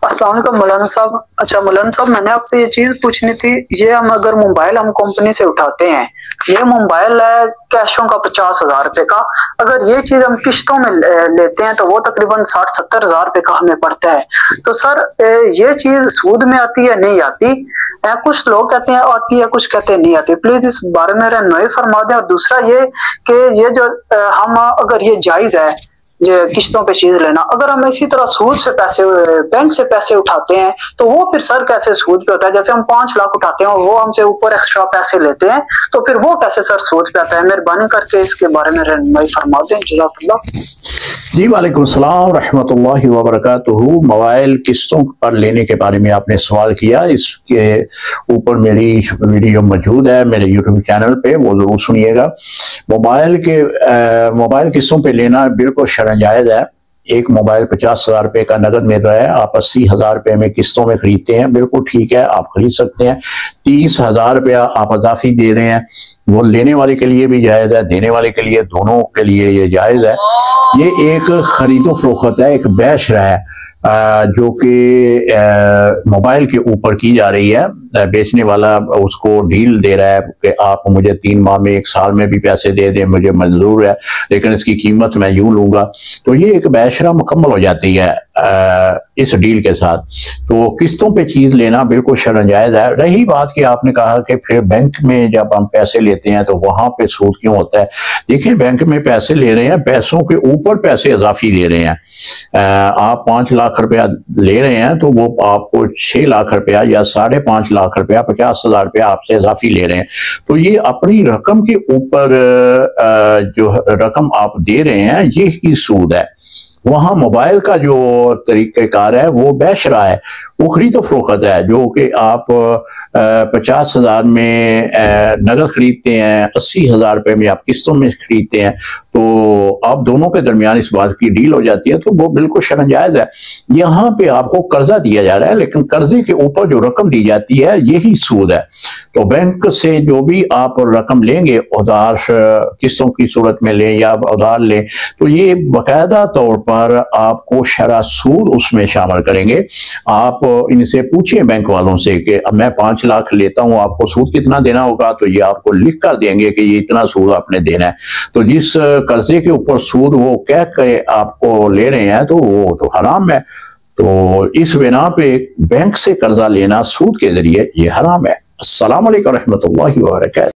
अस्सलाम वालेकुम मौलाना साहब। अच्छा मौलाना साहब, मैंने आपसे ये चीज पूछनी थी, ये हम अगर मोबाइल हम कंपनी से उठाते हैं, ये मोबाइल है कैशों का 50,000 रुपए का, अगर ये चीज हम किश्तों में लेते हैं तो वो तकरीबन 60-70 हजार रुपए का हमें पड़ता है। तो सर ये चीज सूद में आती है नहीं आती? कुछ लोग कहते हैं आती है, कुछ कहते हैं नहीं आती। प्लीज इस बारे में रहनुमाई फरमा दें। और दूसरा ये कि ये जो हम अगर ये जायज है जो किश्तों पे चीज लेना, अगर हम इसी तरह सूद से पैसे बैंक से पैसे उठाते हैं तो वो फिर सर कैसे सूद पे होता है? जैसे हम 5 लाख उठाते हैं और वो हमसे ऊपर एक्स्ट्रा पैसे लेते हैं, तो फिर वो कैसे सर सूद पे आता है? मेहरबानी करके इसके बारे में रहनुमाई फरमा दें, जज़ाकल्लाह। जी वालेकुम सलाम रहमतुल्लाहि व बरकातुहू। मोबाइल किस्तों पर लेने के बारे में आपने सवाल किया, इसके ऊपर मेरी वीडियो मौजूद है मेरे यूट्यूब चैनल पे, वो जरूर सुनिएगा। मोबाइल किस्तों पे लेना बिल्कुल शरअ जायज़ है। एक मोबाइल 50,000 रुपए का नगद मिल रहा है, आप 80,000 रुपए में किस्तों में खरीदते हैं, बिल्कुल ठीक है, आप खरीद सकते हैं। 30,000 रुपया आप अजाफी दे रहे हैं, वो लेने वाले के लिए भी जायज़ है, देने वाले के लिए, दोनों के लिए ये जायज़ है। ये एक खरीदो फरोख्त है, एक बेशरा है जो कि मोबाइल के ऊपर की जा रही है। बेचने वाला उसको डील दे रहा है कि आप मुझे 3 माह में, 1 साल में भी पैसे दे दें, मुझे मंजूर है, लेकिन इसकी कीमत मैं यूं लूंगा। तो ये एक बेशरा मुकम्मल हो जाती है इस डील के साथ। तो किस्तों पे चीज लेना बिल्कुल शरअ जायज़ है। रही बात कि आपने कहा कि फिर बैंक में जब हम पैसे लेते हैं तो वहां पे सूद क्यों होता है? देखिए, बैंक में पैसे ले रहे हैं, पैसों के ऊपर पैसे इजाफी दे रहे हैं। आप 5 लाख रुपया ले रहे हैं तो वो आपको 6 लाख रुपया या 5.5 लाख रुपया, 50,000 रुपया आपसे इजाफी ले रहे हैं। तो ये अपनी रकम के ऊपर जो रकम आप दे रहे हैं, ये ही सूद है। वहां मोबाइल का जो तरीक़ेकार है वो बेशरा है, वो खरीदो फरोख्त है, जो कि आप 50,000 में नगद खरीदते हैं, 80,000 रुपए में आप किस्तों में खरीदते हैं, तो आप दोनों के दरमियान इस बात की डील हो जाती है, तो वो बिल्कुल शरअ जायज़ है। यहाँ पे आपको कर्जा दिया जा रहा है, लेकिन कर्जे के ऊपर जो रकम दी जाती है यही सूद है। तो बैंक से जो भी आप रकम लेंगे, उधार किस्तों की सूरत में लें या उधार लें, तो ये बाकायदा तौर पर आपको शरअ सूद उसमें शामिल करेंगे। आप इनसे पूछिए बैंक वालों से कि मैं 5 लाख लेता हूं, आपको सूद कितना देना होगा, तो ये आपको लिख कर देंगे कि ये इतना सूद आपने देना है। तो जिस कर्जे के ऊपर सूद वो कह के आपको ले रहे हैं तो वो तो हराम है। तो इस बिना पे बैंक से कर्जा लेना सूद के जरिए ये हराम है। अस्सलाम वालेकुम रहमतुल्लाहि व बरकातहू।